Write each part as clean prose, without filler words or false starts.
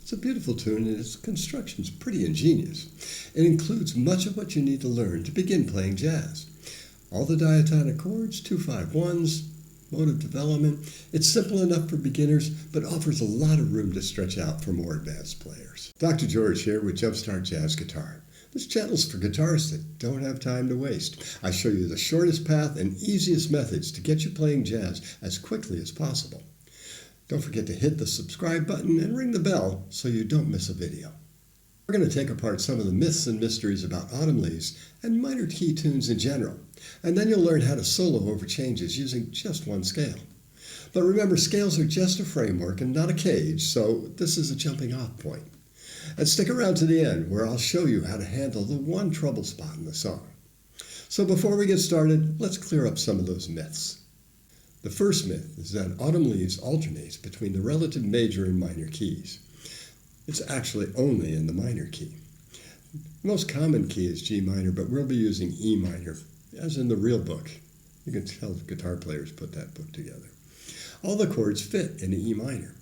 It's a beautiful tune and its construction's pretty ingenious. It includes much of what you need to learn to begin playing jazz. All the diatonic chords, 2-5-1s, mode of development. It's simple enough for beginners, but offers a lot of room to stretch out for more advanced players. Dr. George here with Jumpstart Jazz Guitar. This channel's for guitarists that don't have time to waste. I show you the shortest path and easiest methods to get you playing jazz as quickly as possible. Don't forget to hit the subscribe button and ring the bell so you don't miss a video. We're going to take apart some of the myths and mysteries about autumn leaves and minor key tunes in general, and then you'll learn how to solo over changes using just one scale. But remember, scales are just a framework and not a cage, so this is a jumping off point. And stick around to the end where I'll show you how to handle the one trouble spot in the song. So before we get started, let's clear up some of those myths. The first myth is that autumn leaves alternates between the relative major and minor keys. It's actually only in the minor key. The most common key is G minor, but we'll be using E minor, as in the real book. You can tell guitar players put that book together. All the chords fit in E minor,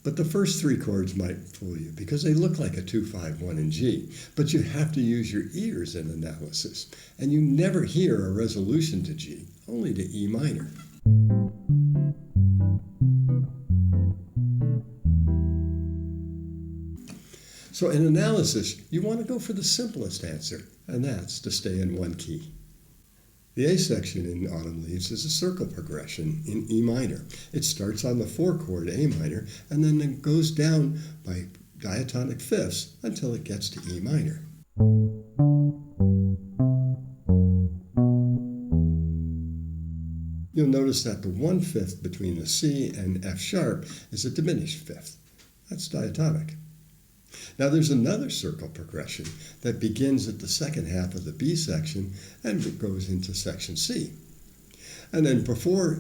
but the first three chords might fool you because they look like a 2-5-1 in G, but you have to use your ears in analysis, and you never hear a resolution to G, only to E minor. So in analysis, you want to go for the simplest answer, and that's to stay in one key. The A section in Autumn Leaves is a circle progression in E minor. It starts on the 4-chord A minor, and then it goes down by diatonic fifths until it gets to E minor. You'll notice that the 1/5 between the C and F sharp is a diminished fifth. That's diatonic. Now there's another circle progression that begins at the second half of the B section and goes into section C. And then before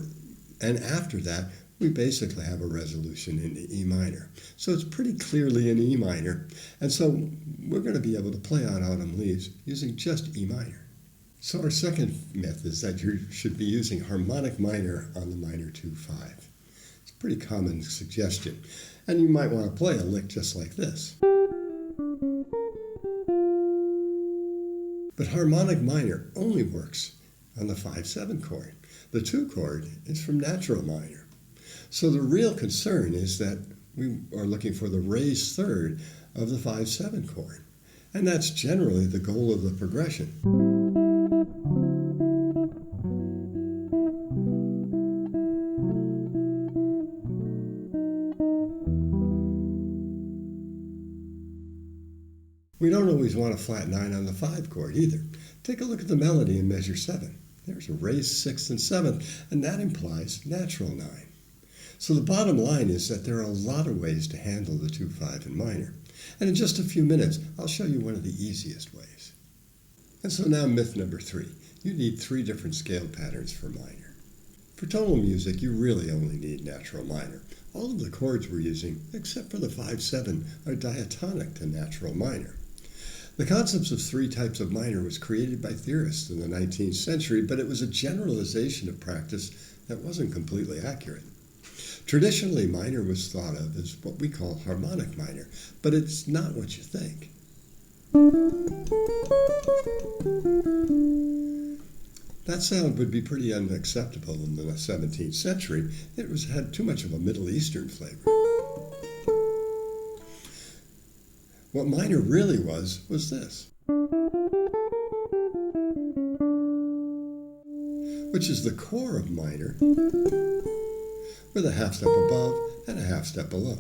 and after that, we basically have a resolution into E minor. So it's pretty clearly in E minor, and so we're going to be able to play on Autumn Leaves using just E minor. So our second myth is that you should be using harmonic minor on the minor 2-5. It's a pretty common suggestion, and you might want to play a lick just like this. But harmonic minor only works on the 5-7 chord. The 2 chord is from natural minor. So the real concern is that we are looking for the raised third of the 5-7 chord, and that's generally the goal of the progression. We don't always want a flat 9 on the 5 chord either. Take a look at the melody in measure 7. There's a raised 6th and 7th, and that implies natural 9. So the bottom line is that there are a lot of ways to handle the 2-5 in minor. And in just a few minutes, I'll show you one of the easiest ways. And so now myth number 3. You need 3 different scale patterns for minor. For tonal music, you really only need natural minor. All of the chords we're using, except for the 5-7, are diatonic to natural minor. The concept of 3 types of minor was created by theorists in the 19th century, but it was a generalization of practice that wasn't completely accurate. Traditionally, minor was thought of as what we call harmonic minor, but it's not what you think. That sound would be pretty unacceptable in the 17th century. It had too much of a Middle Eastern flavor. What minor really was this, which is the core of minor with a half step above and a half step below.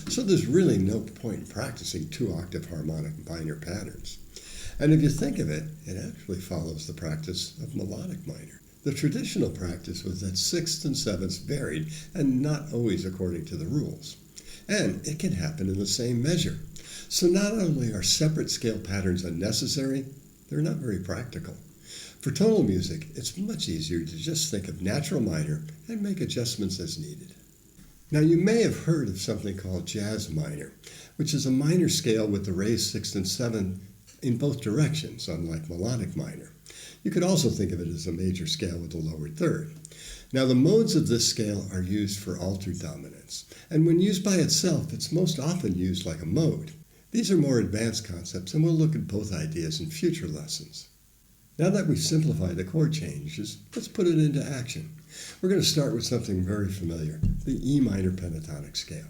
So there's really no point in practicing 2-octave harmonic minor patterns. And if you think of it, it actually follows the practice of melodic minor. The traditional practice was that 6ths and 7ths varied and not always according to the rules. And it can happen in the same measure. So not only are separate scale patterns unnecessary, they're not very practical. For tonal music, it's much easier to just think of natural minor and make adjustments as needed. Now you may have heard of something called jazz minor, which is a minor scale with the raised 6th and 7th in both directions, unlike melodic minor. You could also think of it as a major scale with a lowered third. Now, the modes of this scale are used for altered dominance, and when used by itself, it's most often used like a mode. These are more advanced concepts, and we'll look at both ideas in future lessons. Now that we've simplified the chord changes, let's put it into action. We're going to start with something very familiar, the E minor pentatonic scale.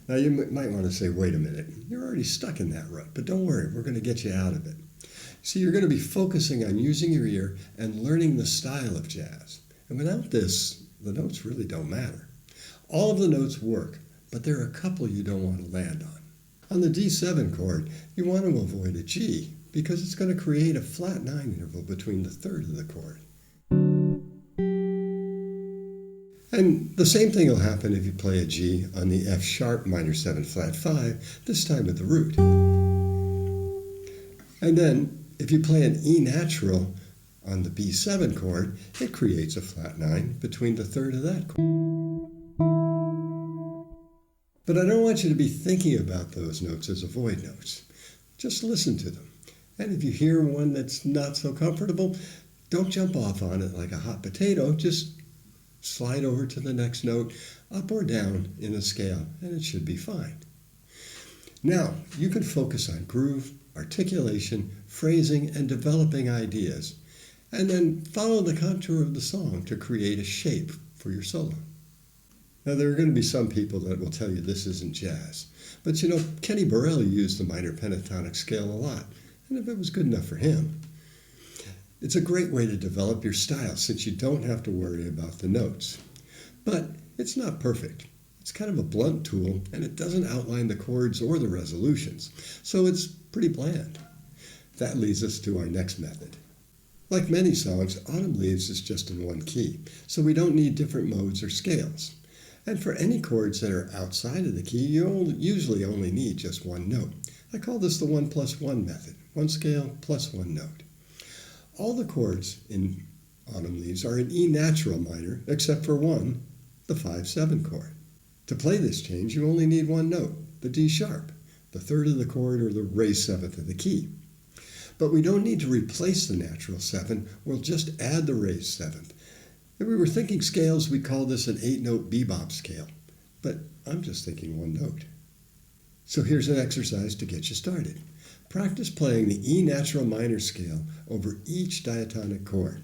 Now, you might want to say, wait a minute, you're already stuck in that rut, but don't worry, we're going to get you out of it. See, you're going to be focusing on using your ear and learning the style of jazz. And without this, the notes really don't matter. All of the notes work, but there are a couple you don't want to land on. On the D7 chord, you want to avoid a G because it's going to create a flat 9 interval between the third of the chord. And the same thing will happen if you play a G on the F sharp minor 7 flat 5, this time with the root. And then if you play an E natural on the B7 chord, it creates a flat 9 between the third of that chord. But I don't want you to be thinking about those notes as avoid notes. Just listen to them. And if you hear one that's not so comfortable, don't jump off on it like a hot potato. Just slide over to the next note, up or down in the scale, and it should be fine. Now, you can focus on groove, articulation, phrasing, and developing ideas, and then follow the contour of the song to create a shape for your solo. Now, there are going to be some people that will tell you this isn't jazz, but you know, Kenny Burrell used the minor pentatonic scale a lot, and if it was good enough for him, it's a great way to develop your style since you don't have to worry about the notes. But it's not perfect. It's kind of a blunt tool, and it doesn't outline the chords or the resolutions, so it's pretty bland. That leads us to our next method. Like many songs, Autumn Leaves is just in one key, so we don't need different modes or scales. And for any chords that are outside of the key, you usually only need just one note. I call this the 1+1 method, one scale plus one note. All the chords in Autumn Leaves are in E natural minor, except for one, the 5/7 chord. To play this change, you only need one note, the D sharp, the third of the chord or the raised seventh of the key. But we don't need to replace the natural 7, we'll just add the raised seventh. If we were thinking scales, we'd call this an 8-note bebop scale, but I'm just thinking one note. So here's an exercise to get you started. Practice playing the E natural minor scale over each diatonic chord.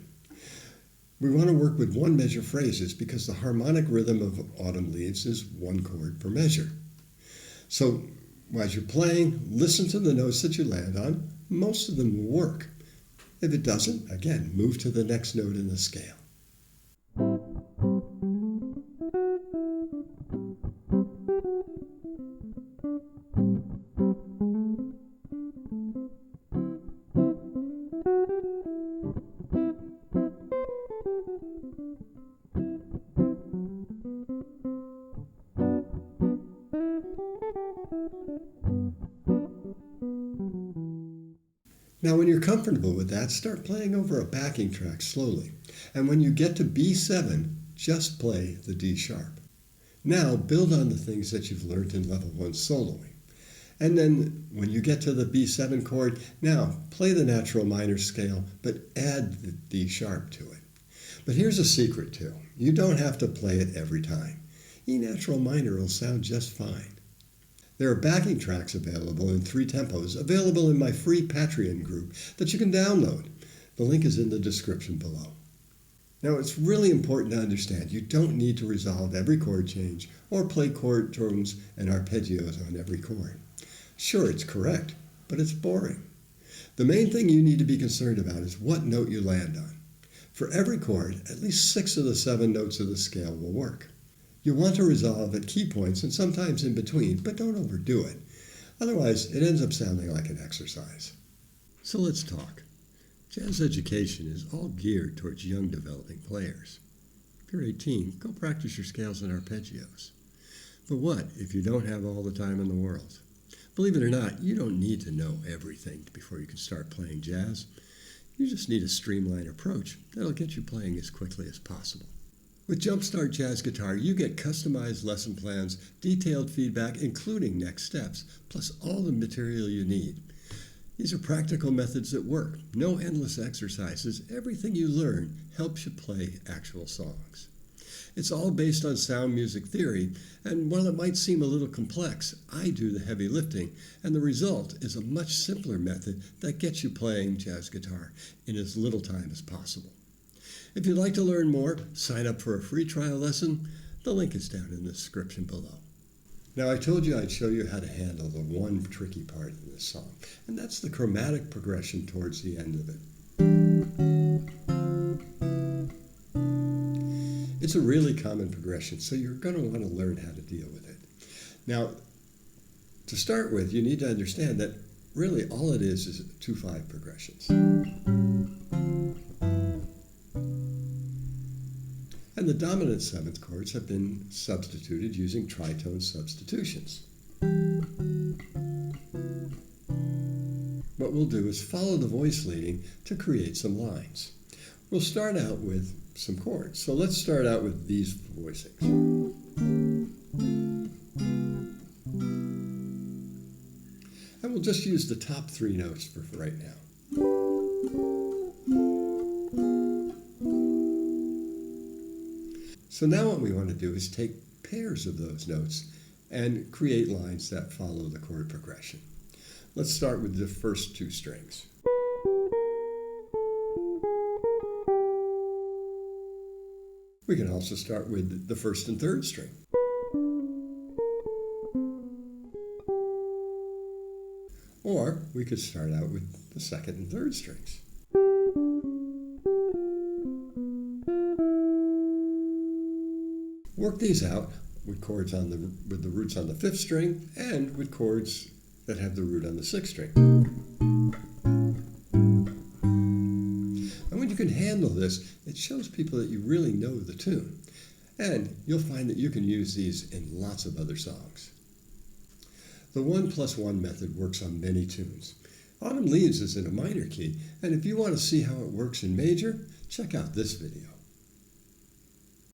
We want to work with one measure phrases because the harmonic rhythm of Autumn Leaves is one chord per measure. So as you're playing, listen to the notes that you land on. Most of them will work. If it doesn't, again, move to the next note in the scale. Now, when you're comfortable with that, start playing over a backing track slowly. And when you get to B7, just play the D sharp. Now, build on the things that you've learned in level 1 soloing. And then, when you get to the B7 chord, now play the natural minor scale, but add the D sharp to it. But here's a secret too. You don't have to play it every time. E natural minor will sound just fine. There are backing tracks available in 3 tempos, available in my free Patreon group that you can download. The link is in the description below. Now, it's really important to understand you don't need to resolve every chord change or play chord tones and arpeggios on every chord. Sure, it's correct, but it's boring. The main thing you need to be concerned about is what note you land on. For every chord, at least 6 of the 7 notes of the scale will work. You'll want to resolve at key points and sometimes in between, but don't overdo it. Otherwise, it ends up sounding like an exercise. So let's talk. Jazz education is all geared towards young developing players. If you're 18, go practice your scales and arpeggios. But what if you don't have all the time in the world? Believe it or not, you don't need to know everything before you can start playing jazz. You just need a streamlined approach that'll get you playing as quickly as possible. With Jumpstart Jazz Guitar, you get customized lesson plans, detailed feedback, including next steps, plus all the material you need. These are practical methods that work. No endless exercises. Everything you learn helps you play actual songs. It's all based on sound music theory, and while it might seem a little complex, I do the heavy lifting, and the result is a much simpler method that gets you playing jazz guitar in as little time as possible. If you'd like to learn more, sign up for a free trial lesson. The link is down in the description below. Now, I told you I'd show you how to handle the one tricky part in this song, and that's the chromatic progression towards the end of it. It's a really common progression, so you're going to want to learn how to deal with it. Now, to start with, you need to understand that really all it is 2/5 progressions. And the dominant seventh chords have been substituted using tritone substitutions. What we'll do is follow the voice leading to create some lines. We'll start out with some chords. So let's start out with these voicings. And we'll just use the top 3 notes for right now. So now what we want to do is take pairs of those notes and create lines that follow the chord progression. Let's start with the first 2 strings. We can also start with the first and third string. Or we could start out with the second and third strings. Work these out with chords with the roots on the 5th string and with chords that have the root on the 6th string. And when you can handle this, it shows people that you really know the tune. And you'll find that you can use these in lots of other songs. The 1+1 method works on many tunes. Autumn Leaves is in a minor key, and if you want to see how it works in major, check out this video.